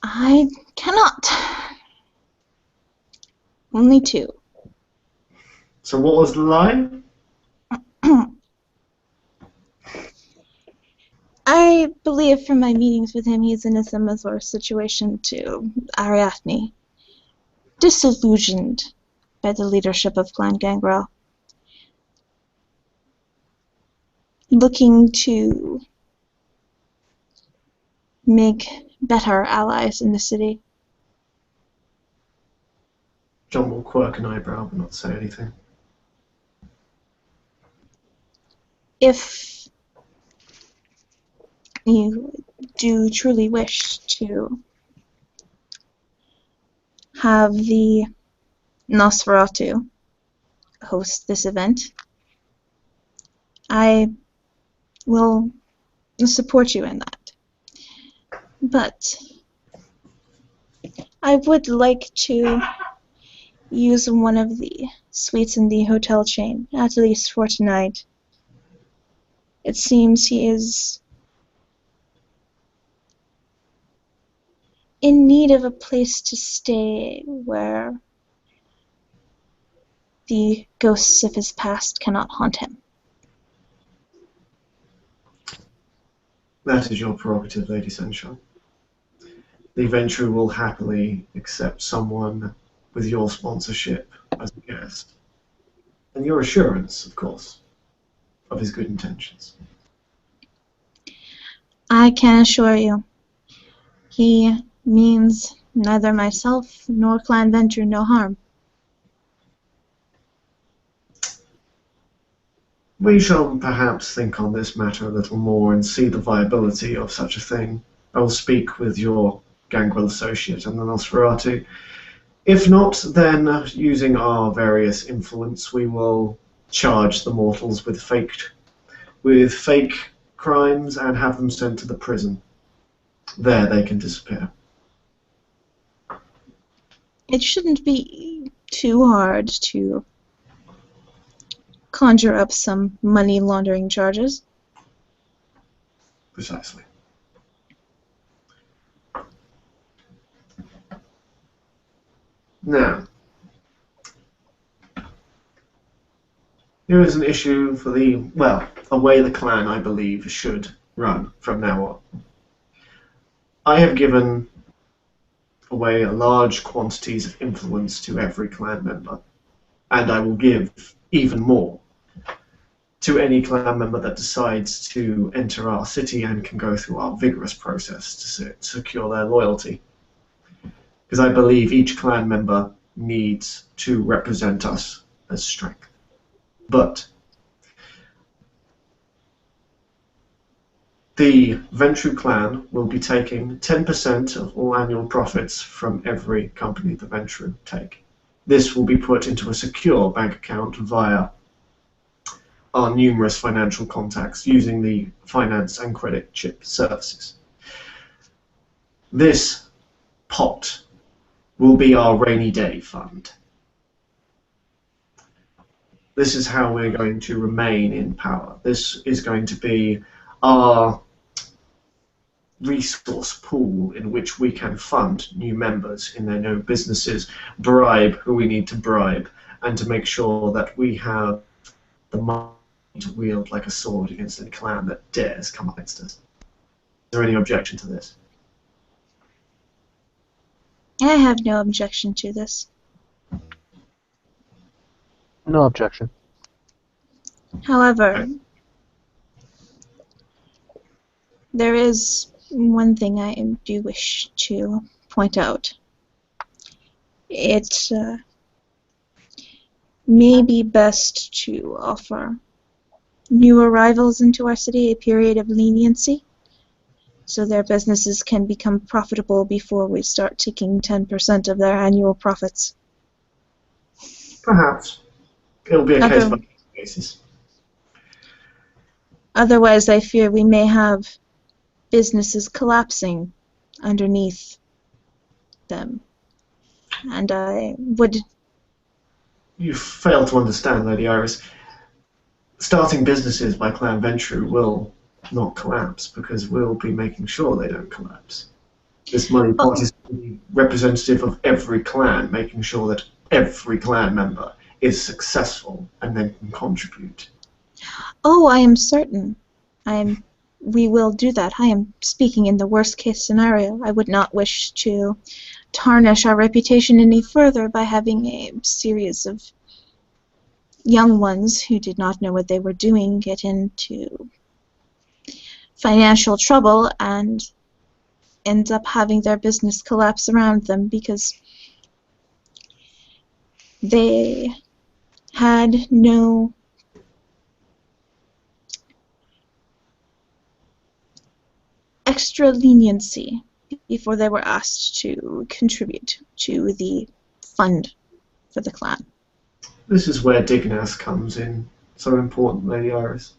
I cannot. Only 2. So what was the line? I believe from my meetings with him he's in a similar situation to Ariadne, disillusioned by the leadership of Clan Gangrel, looking to make better allies in the city. John will quirk an eyebrow but not say anything. If you do truly wish to have the Nosferatu host this event, I will support you in that. But I would like to use one of the suites in the hotel chain, at least for tonight. It seems he is in need of a place to stay where the ghosts of his past cannot haunt him. That is your prerogative, Lady Sunshine. The Ventrue will happily accept someone with your sponsorship as a guest. And your assurance, of course, of his good intentions. I can assure you, he means neither myself nor Clan Ventrue no harm. We shall perhaps think on this matter a little more and see the viability of such a thing. I will speak with your Gangrel associate and the Nosferatu. If not, then using our various influence, we will charge the mortals with fake crimes and have them sent to the prison. There they can disappear. It shouldn't be too hard to conjure up some money laundering charges. Precisely. Now, here is an issue for a way the clan, I believe, should run from now on. I have given away large quantities of influence to every clan member, and I will give even more to any clan member that decides to enter our city and can go through our vigorous process to secure their loyalty. Because I believe each clan member needs to represent us as strength. But the Ventrue clan will be taking 10% of all annual profits from every company the Ventrue take. This will be put into a secure bank account via our numerous financial contacts using the finance and credit chip services. This pot will be our rainy day fund. This is how we're going to remain in power. This is going to be our resource pool in which we can fund new members in their new businesses, bribe who we need to bribe, and to make sure that we have the money to wield like a sword against any clan that dares come against us. Is there any objection to this? I have no objection to this. No objection. However, there is one thing I do wish to point out. It may be best to offer new arrivals into our city a period of leniency so their businesses can become profitable before we start taking 10% of their annual profits. Perhaps. It'll be a case-by-case basis. Otherwise, I fear we may have businesses collapsing underneath them. And I would... You fail to understand, Lady Iris. Starting businesses by Clan Ventrue will not collapse because we'll be making sure they don't collapse. This money pot is representative of every clan, making sure that every clan member is successful and then can contribute. Oh, I am certain. We will do that. I am speaking in the worst case scenario. I would not wish to tarnish our reputation any further by having a series of young ones who did not know what they were doing get into financial trouble and end up having their business collapse around them because they had no extra leniency before they were asked to contribute to the fund for the clan. This is where Dignas comes in so important, Lady Iris.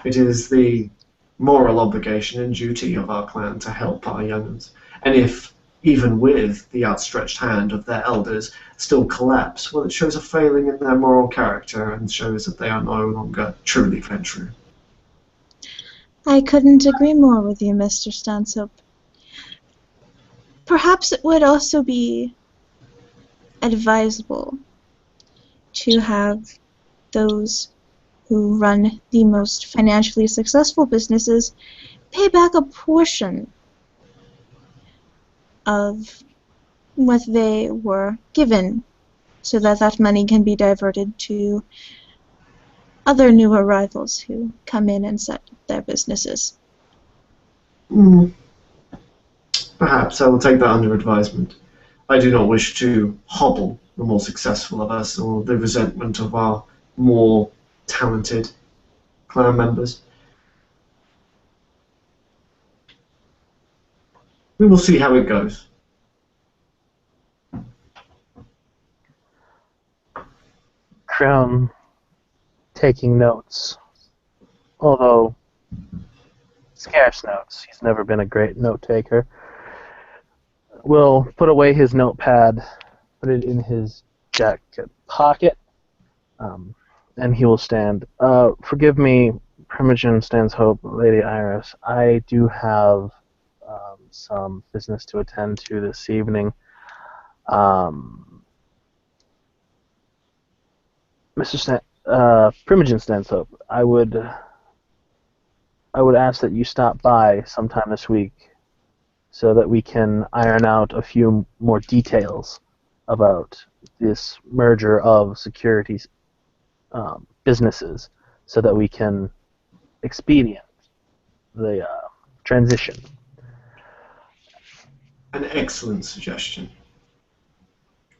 It is the moral obligation and duty of our clan to help our young'uns. And if, even with the outstretched hand of their elders, still collapse, well, it shows a failing in their moral character and shows that they are no longer truly Ventrue. I couldn't agree more with you, Mr. Stansope. Perhaps it would also be advisable to have those who run the most financially successful businesses pay back a portion of what they were given so that that money can be diverted to other new arrivals who come in and set their businesses. Perhaps I will take that under advisement. I do not wish to hobble the more successful of us or the resentment of our more talented clan members. We will see how it goes. Crown taking notes, although scarce notes. He's never been a great note taker. Will put away his notepad, put it in his jacket pocket, and he will stand. Forgive me, Primogen Stanshope, Lady Iris. I do have some business to attend to this evening. Primogen Stanshope, I would ask that you stop by sometime this week so that we can iron out a few more details about this merger of securities businesses so that we can expedient the transition. An excellent suggestion.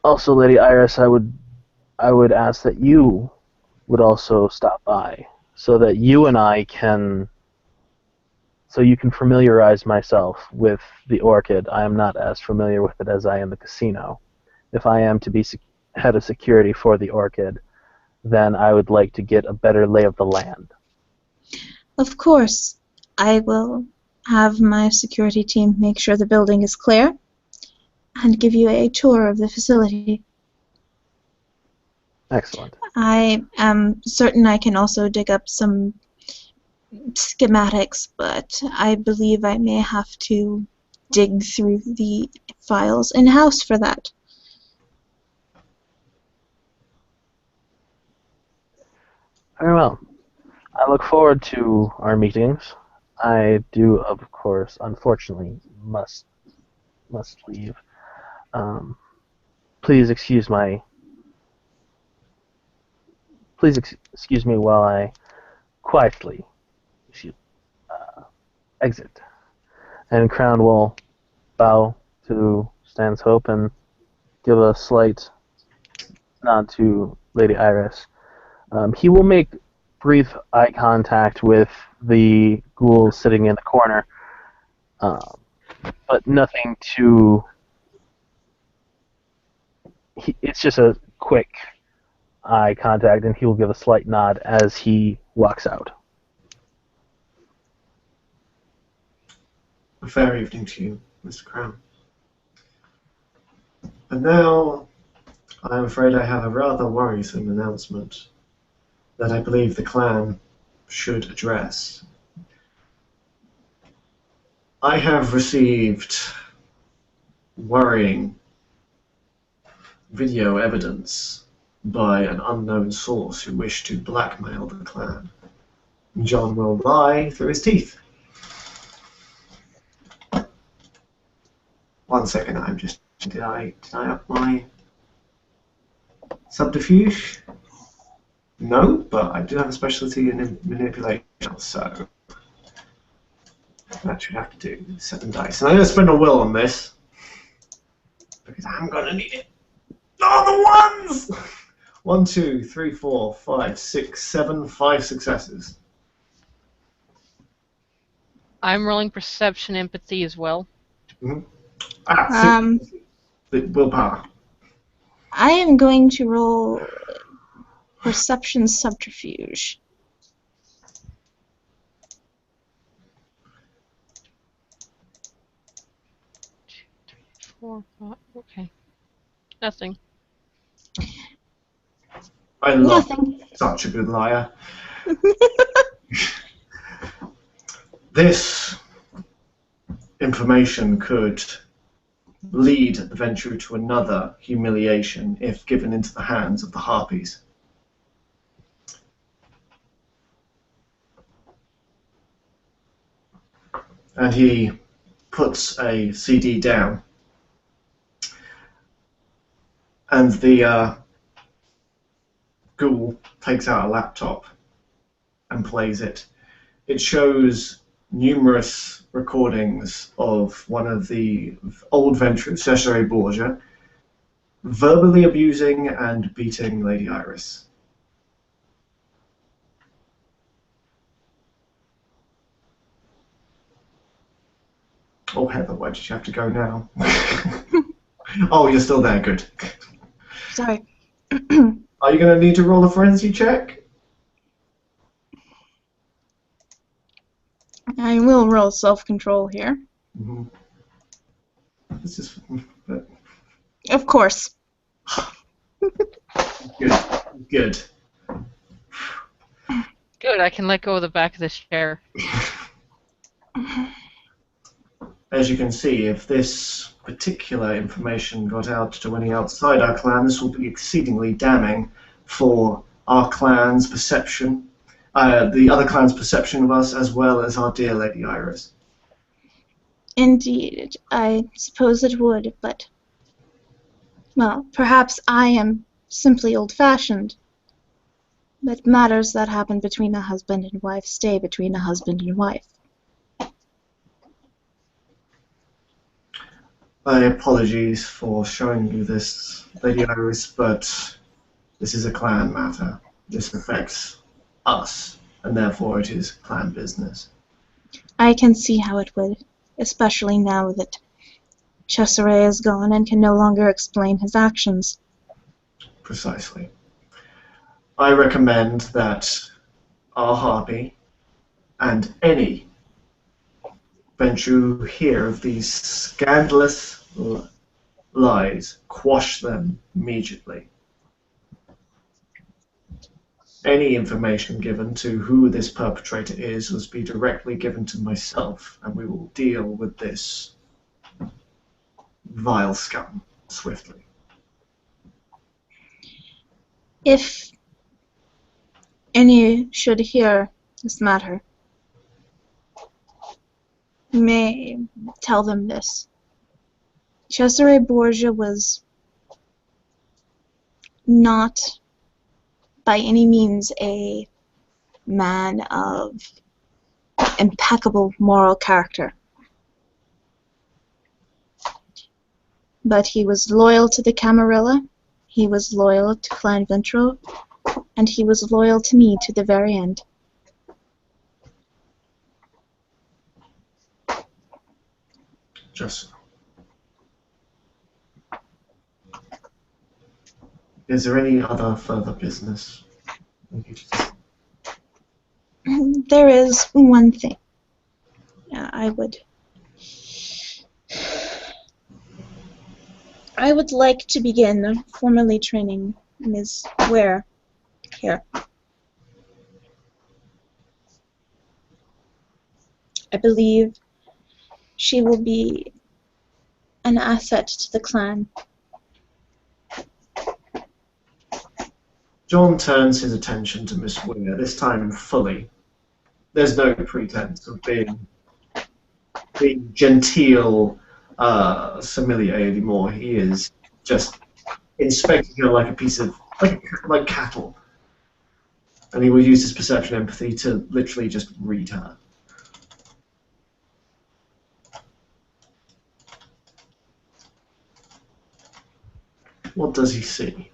Also, Lady Iris, I would ask that you would also stop by so that you and I can... So you can familiarize myself with the Orchid. I am not as familiar with it as I am the casino. If I am to be head of security for the Orchid, then I would like to get a better lay of the land. Of course, I will have my security team make sure the building is clear and give you a tour of the facility. Excellent. I am certain I can also dig up some schematics, but I believe I may have to dig through the files in-house for that. Very well. I look forward to our meetings. I do, of course, unfortunately, must leave. Please excuse my. Please excuse me while I quietly exit. And Crown will bow to Stan's Hope and give a slight nod to Lady Iris. He will make brief eye contact with the ghoul sitting in the corner, but nothing too. It's just a quick eye contact, and he will give a slight nod as he walks out. A fair evening to you, Mr. Crown. And now, I am afraid I have a rather worrisome announcement that I believe the clan should address. I have received worrying video evidence by an unknown source who wished to blackmail the clan. John will lie through his teeth. 1 second, I'm just... Did I up my subterfuge? No, but I do have a specialty in manipulation, so that should have to do 7 dice. And I'm going to spend a will on this, because I'm going to need it. Oh, the ones! 1, 2, 3, 4, 5, 6, 7, 5 successes. I'm rolling perception empathy as well. Mm-hmm. Willpower. I am going to roll perception subterfuge. 2, 3, 4, 5. Okay. Nothing. I love Nothing. such a good liar. This information could lead the Ventrue to another humiliation if given into the hands of the Harpies. And he puts a CD down. And the ghoul takes out a laptop and plays it. It shows numerous recordings of one of the old Ventrue, Cesare Borgia, verbally abusing and beating Lady Iris. Oh, Heather, why did you have to go now? Oh, you're still there, good. Sorry. Are you going to need to roll a frenzy check? I will roll self-control here. Mm-hmm. This is... Of course. Good, good. Good, I can let go of the back of this chair. As you can see, if this particular information got out to any outside our clan, this will be exceedingly damning for our clan's perception, the other clan's perception of us, as well as our dear Lady Iris. Indeed, I suppose it would, but... Well, perhaps I am simply old-fashioned. But matters that happen between a husband and wife stay between a husband and wife. My apologies for showing you this, Lady Iris, but this is a clan matter. This affects us, and therefore it is clan business. I can see how it would, especially now that Cesare is gone and can no longer explain his actions. Precisely. I recommend that our harpy and any Ventrue hear of these scandalous lies, quash them immediately. Any information given to who this perpetrator is must be directly given to myself, and we will deal with this vile scum swiftly. If any should hear this matter, you may tell them this. Cesare Borgia was not by any means a man of impeccable moral character. But he was loyal to the Camarilla, he was loyal to Clan Ventrue, and he was loyal to me to the very end. Just so. Is there any other further business? There is one thing. I would like to begin formally training Ms. Ware here. I believe she will be an asset to the clan. John turns his attention to Miss Ware, this time fully. There's no pretense of being genteel sommelier anymore. He is just inspecting her like a piece of like cattle, and he will use his perception empathy to literally just read her. What does he see?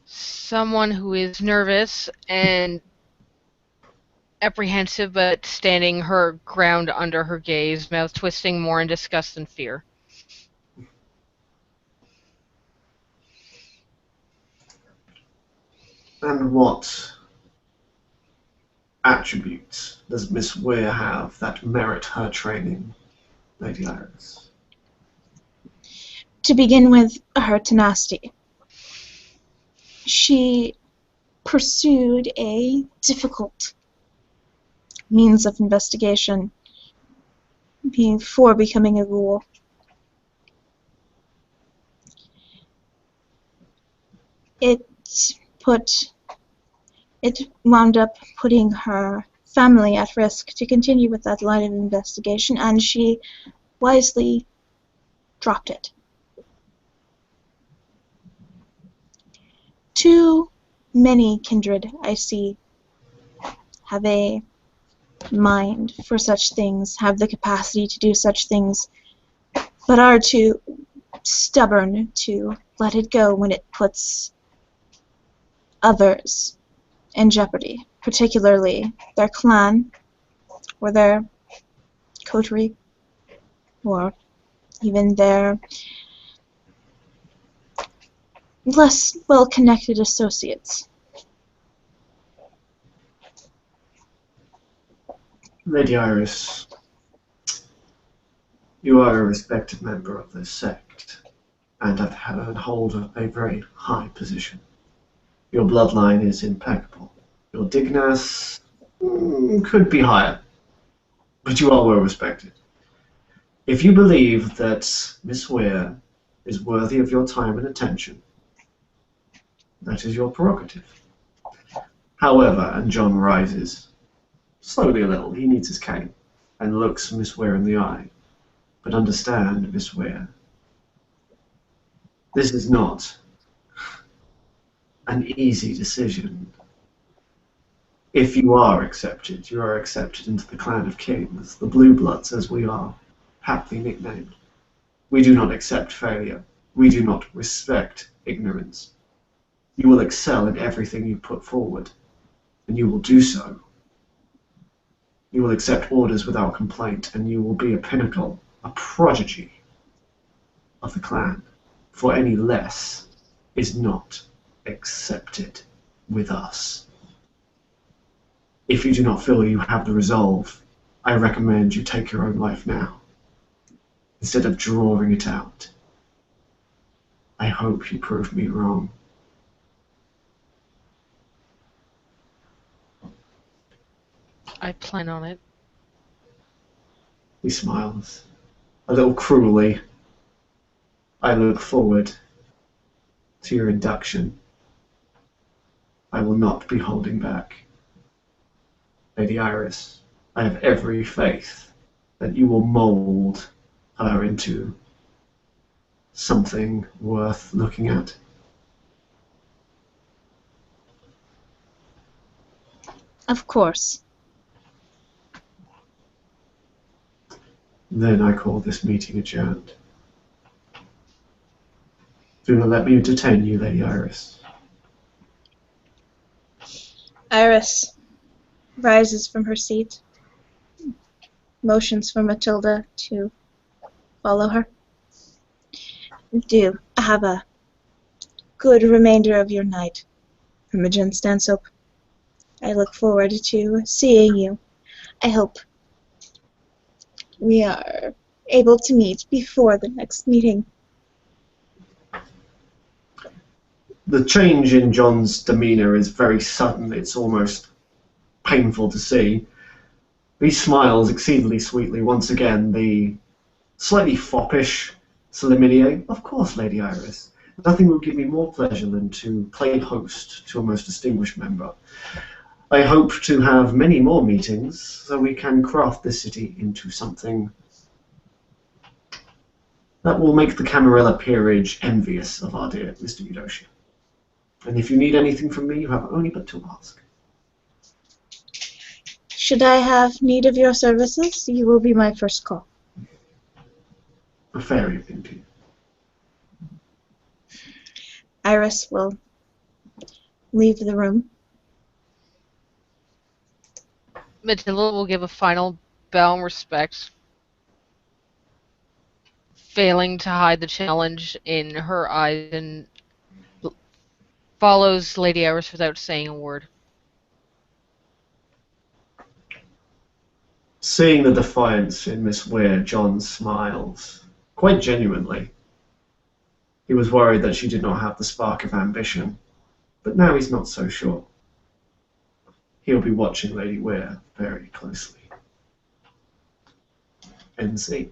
Someone who is nervous and apprehensive, but standing her ground under her gaze, mouth twisting more in disgust than fear. And what attributes does Miss Ware have that merit her training, Lady Iris? To begin with, her tenacity. She pursued a difficult means of investigation before becoming a ghoul. It wound up putting her family at risk to continue with that line of investigation, and she wisely dropped it. Too many kindred, I see, have a mind for such things, have the capacity to do such things, but are too stubborn to let it go when it puts others in jeopardy, particularly their clan, or their coterie, or even their less well-connected associates. Lady Iris, you are a respected member of this sect, and have hold a very high position. Your bloodline is impeccable. Your dignas could be higher, but you are well respected. If you believe that Miss Ware is worthy of your time and attention, that is your prerogative. However, and John rises slowly a little, he needs his cane, and looks Miss Ware in the eye. But understand, Miss Ware, this is not an easy decision. If you are accepted into the clan of kings, the Blue Bloods as we are aptly nicknamed. We do not accept failure. We do not respect ignorance. You will excel in everything you put forward, and you will do so. You will accept orders without complaint, and you will be a pinnacle, a prodigy of the clan, for any less is not accepted with us. If you do not feel you have the resolve, I recommend you take your own life now, instead of drawing it out. I hope you prove me wrong. I plan on it. He smiles, a little cruelly. I look forward to your induction. I will not be holding back. Lady Iris, I have every faith that you will mold her into something worth looking at. Of course. Then I call this meeting adjourned. Do not let me detain you, Lady Iris. Iris rises from her seat, motions for Matilda to follow her. Do have a good remainder of your night, Imogen Stansope. I look forward to seeing you. I hope we are able to meet before the next meeting. The change in John's demeanour is very sudden. It's almost painful to see. He smiles exceedingly sweetly. Once again, the slightly foppish Solimidier. Of course, Lady Iris. Nothing would give me more pleasure than to play host to a most distinguished member. I hope to have many more meetings so we can craft this city into something that will make the Camarilla peerage envious of our dear Mr. Eudocia. And if you need anything from me, you have only but to ask. Should I have need of your services, you will be my first call. A fairy of India. Iris will leave the room. Matilda will give a final bow and respect, failing to hide the challenge in her eyes, and follows Lady Iris without saying a word. Seeing the defiance in Miss Weir, John smiles, quite genuinely. He was worried that she did not have the spark of ambition, but now he's not so sure. He'll be watching Lady Weir very closely. NC.